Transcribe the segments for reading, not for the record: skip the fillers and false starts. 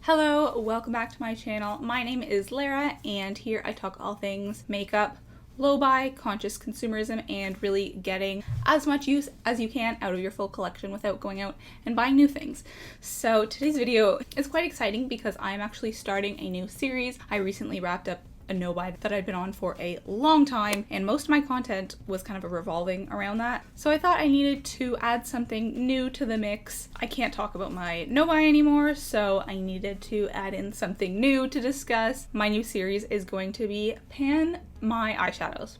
Hello, welcome back to my channel. My name is Lara and here I talk all things makeup, low buy, conscious consumerism, and really getting as much use as you can out of your full collection without going out and buying new things. So today's video is quite exciting because I'm actually starting a new series. I recently wrapped up a no-buy that I'd been on for a long time, and most of my content was kind of revolving around that. So I thought I needed to add something new to the mix. I can't talk about my no-buy anymore, so I needed to add in something new to discuss. My new series is going to be Pan My Eyeshadows.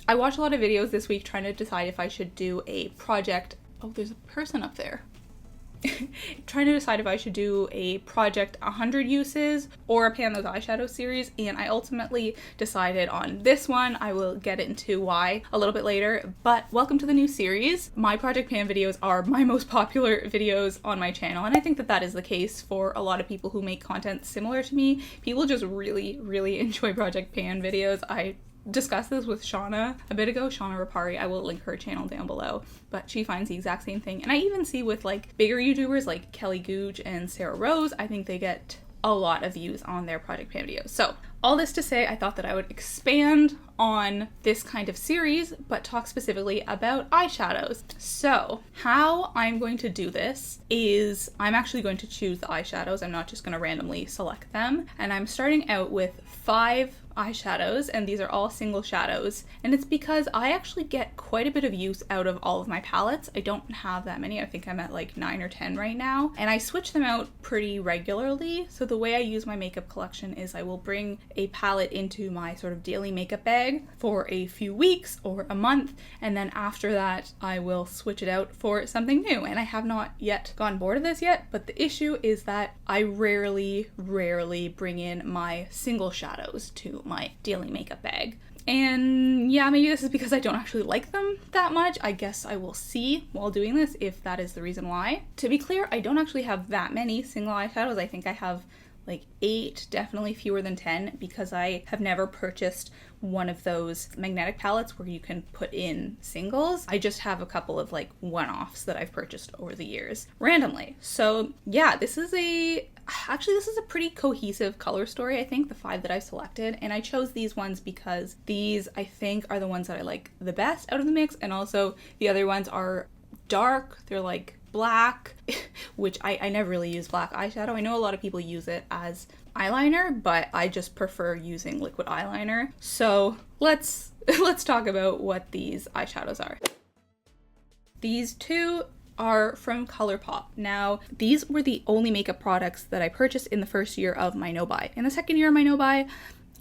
I watched a lot of videos this week trying to decide if I should do a project. Oh, there's a person up there. Trying to decide if I should do a project 100 uses or a Pan Those Eyeshadow series, and I ultimately decided on this one. I will get into why a little bit later, but welcome to the new series. My Project Pan videos are my most popular videos on my channel, and I think that that is the case for a lot of people who make content similar to me. People just really enjoy Project Pan videos. I discussed this with Shauna a bit ago, Shauna Rapari. I will link her channel down below, but she finds the exact same thing. And I even see with like bigger YouTubers like Kelly Googe and Sarah Rose, I think they get a lot of views on their Project Pan videos. So all this to say, I thought that I would expand on this kind of series, but talk specifically about eyeshadows. So how I'm going to do this is I'm actually going to choose the eyeshadows. I'm not just going to randomly select them. And I'm starting out with 5 eyeshadows, and these are all single shadows, and it's because I actually get quite a bit of use out of all of my palettes. I don't have that many. I think I'm at like 9 or 10 right now, and I switch them out pretty regularly. So the way I use my makeup collection is I will bring a palette into my sort of daily makeup bag for a few weeks or a month, and then after that I will switch it out for something new. And I have not yet gotten bored of this yet, but the issue is that I rarely bring in my single shadows to my daily makeup bag. And yeah, maybe this is because I don't actually like them that much. I guess I will see while doing this if that is the reason why. To be clear, I don't actually have that many single eyeshadows. I think I have like 8, definitely fewer than 10, because I have never purchased one of those magnetic palettes where you can put in singles. I just have a couple of like one-offs that I've purchased over the years randomly. So yeah, this is a pretty cohesive color story, I think, the 5 that I've selected. And I chose these ones because these, I think, are the ones that I like the best out of the mix. And also the other ones are dark. They're like black, which I never really use black eyeshadow. I know a lot of people use it as eyeliner, but I just prefer using liquid eyeliner. So let's talk about what these eyeshadows are. These 2 are from ColourPop. Now, these were the only makeup products that I purchased in the first year of my no-buy. In the second year of my no-buy,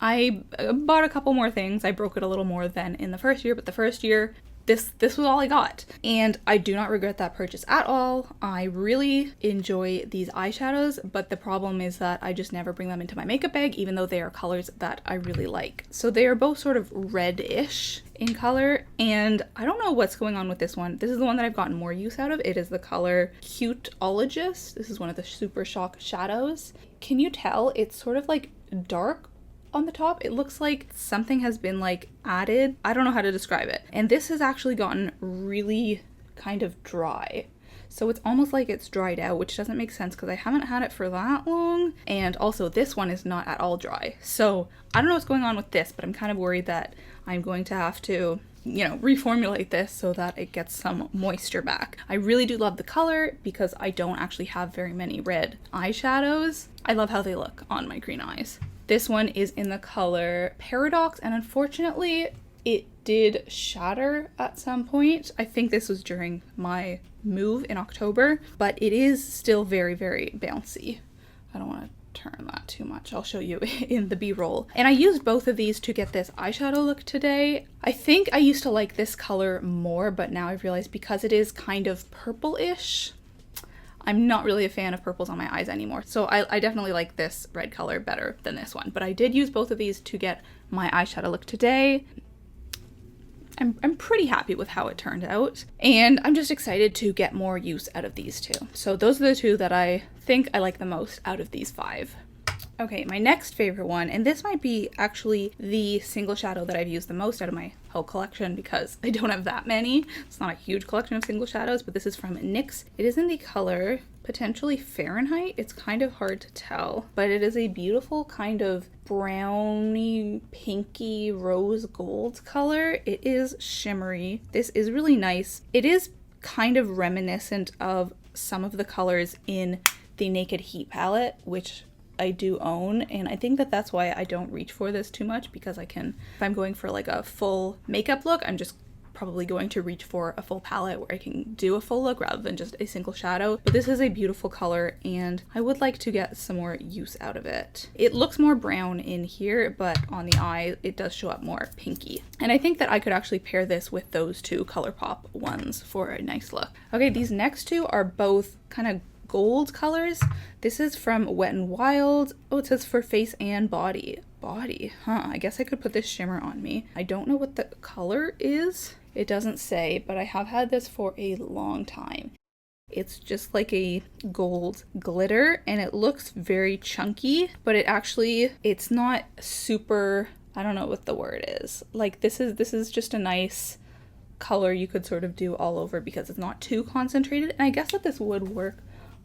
I bought a couple more things. I broke it a little more than in the first year, but the first year, this was all I got. And I do not regret that purchase at all. I really enjoy these eyeshadows, but the problem is that I just never bring them into my makeup bag, even though they are colors that I really like. So they are both sort of reddish in color, and I don't know what's going on with this one. This is the one that I've gotten more use out of. It is the color Cuteologist. This is one of the Super Shock shadows. Can you tell it's sort of like dark on the top? It looks like something has been like added. I don't know how to describe it. And this has actually gotten really kind of dry. So it's almost like it's dried out, which doesn't make sense because I haven't had it for that long. And also this one is not at all dry. So I don't know what's going on with this, but I'm kind of worried that I'm going to have to, you know, reformulate this so that it gets some moisture back. I really do love the color because I don't actually have very many red eyeshadows. I love how they look on my green eyes. This one is in the color Paradox, and unfortunately it did shatter at some point. I think this was during my move in October, but it is still very bouncy. I don't want to turn that too much. I'll show you in the B-roll. And I used both of these to get this eyeshadow look today. I think I used to like this color more, but now I've realized because it is kind of purple-ish, I'm not really a fan of purples on my eyes anymore. So I definitely like this red color better than this one. But I did use both of these to get my eyeshadow look today. I'm pretty happy with how it turned out. And I'm just excited to get more use out of these 2. So those are the 2 that I think I like the most out of these 5. Okay, my next favorite one, and this might be actually the single shadow that I've used the most out of my whole collection because I don't have that many. It's not a huge collection of single shadows, but this is from NYX. It is in the color potentially Fahrenheit. It's kind of hard to tell, but it is a beautiful kind of browny, pinky, rose gold color. It is shimmery. This is really nice. It is kind of reminiscent of some of the colors in the Naked Heat palette, which I do own, and I think that that's why I don't reach for this too much, because I can, if I'm going for like a full makeup look, I'm just probably going to reach for a full palette where I can do a full look rather than just a single shadow. But this is a beautiful color and I would like to get some more use out of it. It looks more brown in here, but on the eye it does show up more pinky. And I think that I could actually pair this with those two ColourPop ones for a nice look. Okay, these next two are both kind of gold colors. This is from Wet n Wild. Oh, it says for face and body. Body, huh? I guess I could put this shimmer on me. I don't know what the color is. It doesn't say, but I have had this for a long time. It's just like a gold glitter and it looks very chunky, but it's not super, I don't know what the word is. Like this is just a nice color you could sort of do all over because it's not too concentrated. And I guess that this would work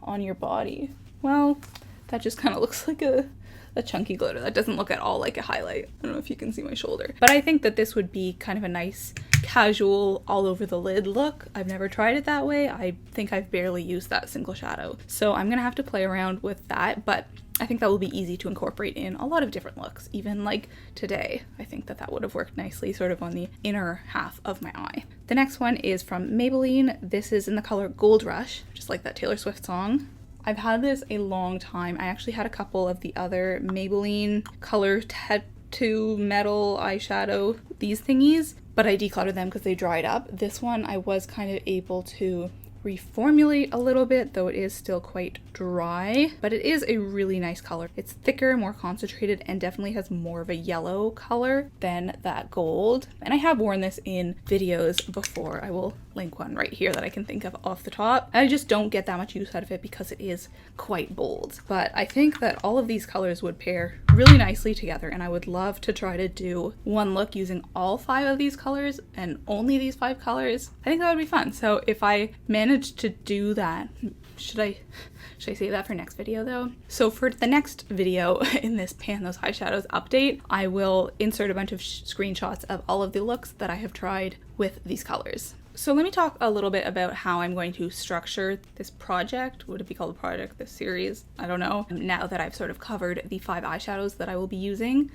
on your body. Well, that just kind of looks like a chunky glitter. That doesn't look at all like a highlight. I don't know if you can see my shoulder. But I think that this would be kind of a nice casual all over the lid look. I've never tried it that way. I think I've barely used that single shadow. So I'm gonna have to play around with that, but I think that will be easy to incorporate in a lot of different looks. Even like today, I think that that would have worked nicely sort of on the inner half of my eye. The next one is from Maybelline. This is in the color Gold Rush, just like that Taylor Swift song. I've had this a long time. I actually had a couple of the other Maybelline color tattoo metal eyeshadow, these thingies, but I decluttered them because they dried up. This one I was kind of able to reformulate a little bit, though it is still quite dry, but it is a really nice color. It's thicker, more concentrated, and definitely has more of a yellow color than that gold. And I have worn this in videos before. I will link one right here that I can think of off the top. I just don't get that much use out of it because it is quite bold. But I think that all of these colors would pair really nicely together, and I would love to try to do one look using all 5 of these colors and only these 5 colors. I think that would be fun. So if I manage to do that, should I save that for next video though? So for the next video in this Pan Those Eyeshadows update, I will insert a bunch of screenshots of all of the looks that I have tried with these colors. So let me talk a little bit about how I'm going to structure this project. Would it be called a project, this series? I don't know. Now that I've sort of covered the 5 eyeshadows that I will be using.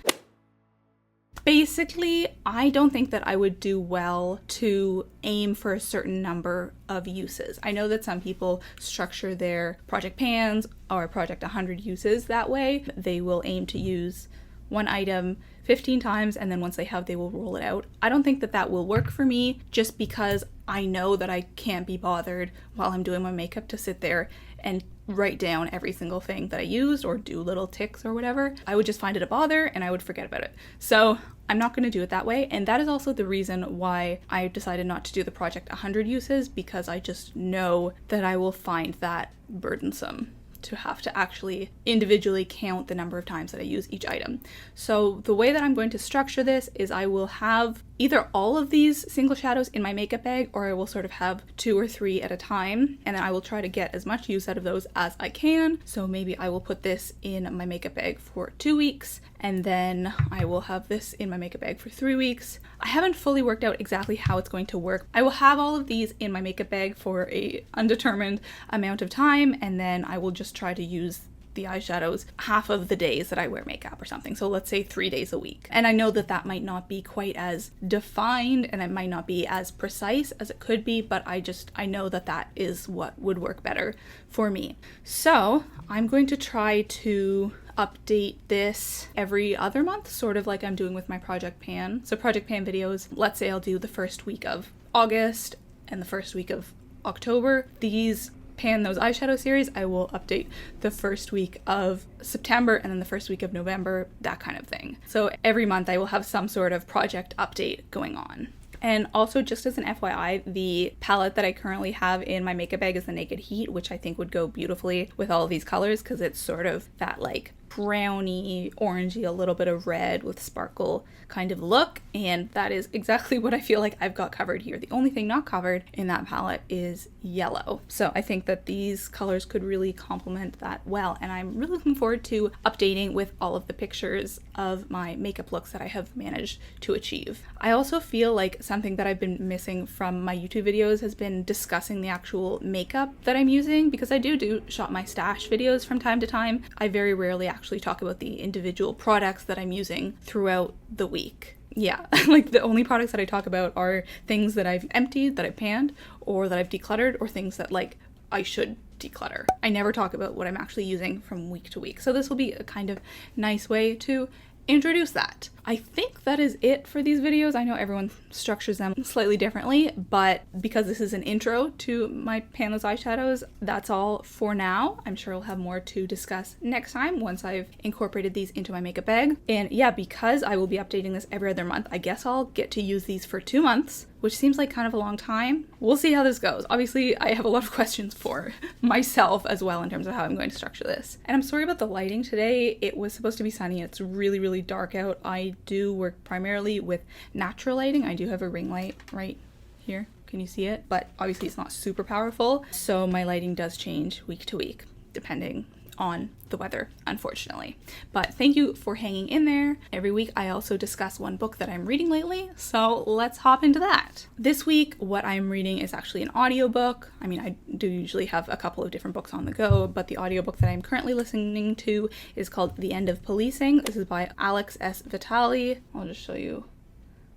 Basically, I don't think that I would do well to aim for a certain number of uses. I know that some people structure their project pans or project 100 uses that way. They will aim to use one item 15 times and then once they will roll it out. I don't think that that will work for me just because I know that I can't be bothered while I'm doing my makeup to sit there and write down every single thing that I used or do little ticks or whatever. I would just find it a bother and I would forget about it. So I'm not going to do it that way, and that is also the reason why I decided not to do the project 100 uses, because I just know that I will find that burdensome to have to actually individually count the number of times that I use each item. So the way that I'm going to structure this is I will have either all of these single shadows in my makeup bag, or I will sort of have 2 or 3 at a time, and then I will try to get as much use out of those as I can. So maybe I will put this in my makeup bag for 2 weeks, and then I will have this in my makeup bag for 3 weeks. I haven't fully worked out exactly how it's going to work. I will have all of these in my makeup bag for a undetermined amount of time, and then I will just try to use the eyeshadows half of the days that I wear makeup or something. So let's say 3 days a week. And I know that that might not be quite as defined and it might not be as precise as it could be, but I know that that is what would work better for me. So I'm going to try to update this every other month, sort of like I'm doing with my Project Pan. So Project Pan videos, let's say I'll do the first week of August and the first week of October. These Pan Those Eyeshadow series, I will update the first week of September and then the first week of November, that kind of thing. So every month I will have some sort of project update going on. And also, just as an FYI, the palette that I currently have in my makeup bag is the Naked Heat, which I think would go beautifully with all of these colors because it's sort of that like browny, orangey, a little bit of red with sparkle kind of look, and that is exactly what I feel like I've got covered here. The only thing not covered in that palette is yellow. So I think that these colors could really complement that well, and I'm really looking forward to updating with all of the pictures of my makeup looks that I have managed to achieve. I also feel like something that I've been missing from my YouTube videos has been discussing the actual makeup that I'm using, because I do shop my stash videos from time to time. I very rarely actually talk about the individual products that I'm using throughout the week. Yeah, like the only products that I talk about are things that I've emptied, that I've panned, or that I've decluttered, or things that like I should declutter. I never talk about what I'm actually using from week to week. So this will be a kind of nice way to introduce that. I think that is it for these videos. I know everyone structures them slightly differently, but because this is an intro to my panless eyeshadows, that's all for now. I'm sure we'll have more to discuss next time once I've incorporated these into my makeup bag. And yeah, because I will be updating this every other month, I guess I'll get to use these for 2 months, which seems like kind of a long time. We'll see how this goes. Obviously, I have a lot of questions for myself as well in terms of how I'm going to structure this. And I'm sorry about the lighting today. It was supposed to be sunny. It's really, really dark out. I do work primarily with natural lighting. I do have a ring light right here. Can you see it? But obviously it's not super powerful. So my lighting does change week to week, depending on the weather, unfortunately. But thank you for hanging in there. Every week I also discuss one book that I'm reading lately, so let's hop into that. This week what I'm reading is actually an audiobook. I mean, I do usually have a couple of different books on the go, but the audiobook that I'm currently listening to is called The End of Policing. This is by Alex S. Vitale. I'll just show you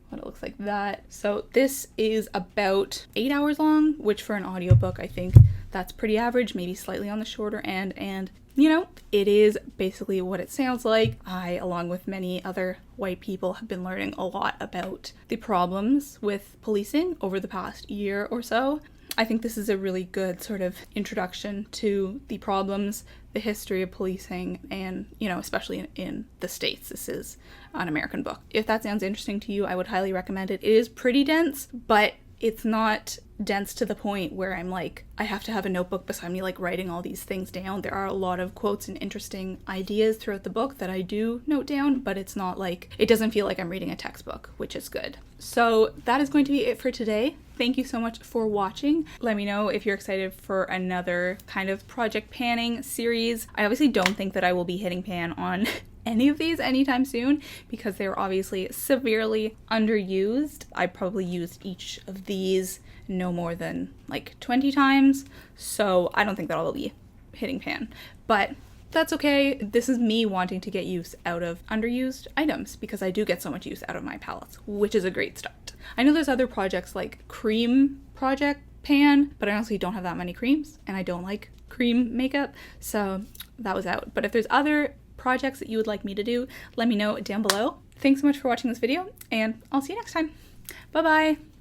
what it looks like that. So this is about 8 hours long, which for an audiobook I think that's pretty average, maybe slightly on the shorter end, and you know, it is basically what it sounds like. I, along with many other white people, have been learning a lot about the problems with policing over the past year or so. I think this is a really good sort of introduction to the problems, the history of policing, and, you know, especially in the States. This is an American book. If that sounds interesting to you, I would highly recommend it. It is pretty dense, but it's not dense to the point where I'm like, I have to have a notebook beside me, like writing all these things down. There are a lot of quotes and interesting ideas throughout the book that I do note down, but it's not like, it doesn't feel like I'm reading a textbook, which is good. So that is going to be it for today. Thank you so much for watching. Let me know if you're excited for another kind of project panning series. I obviously don't think that I will be hitting pan on any of these anytime soon because they were obviously severely underused. I probably used each of these no more than like 20 times, so I don't think that I'll be hitting pan, but that's okay. This is me wanting to get use out of underused items because I do get so much use out of my palettes, which is a great start. I know there's other projects like cream project pan, but I honestly don't have that many creams and I don't like cream makeup, so that was out. But if there's other projects that you would like me to do, let me know down below. Thanks so much for watching this video, and I'll see you next time. Bye bye.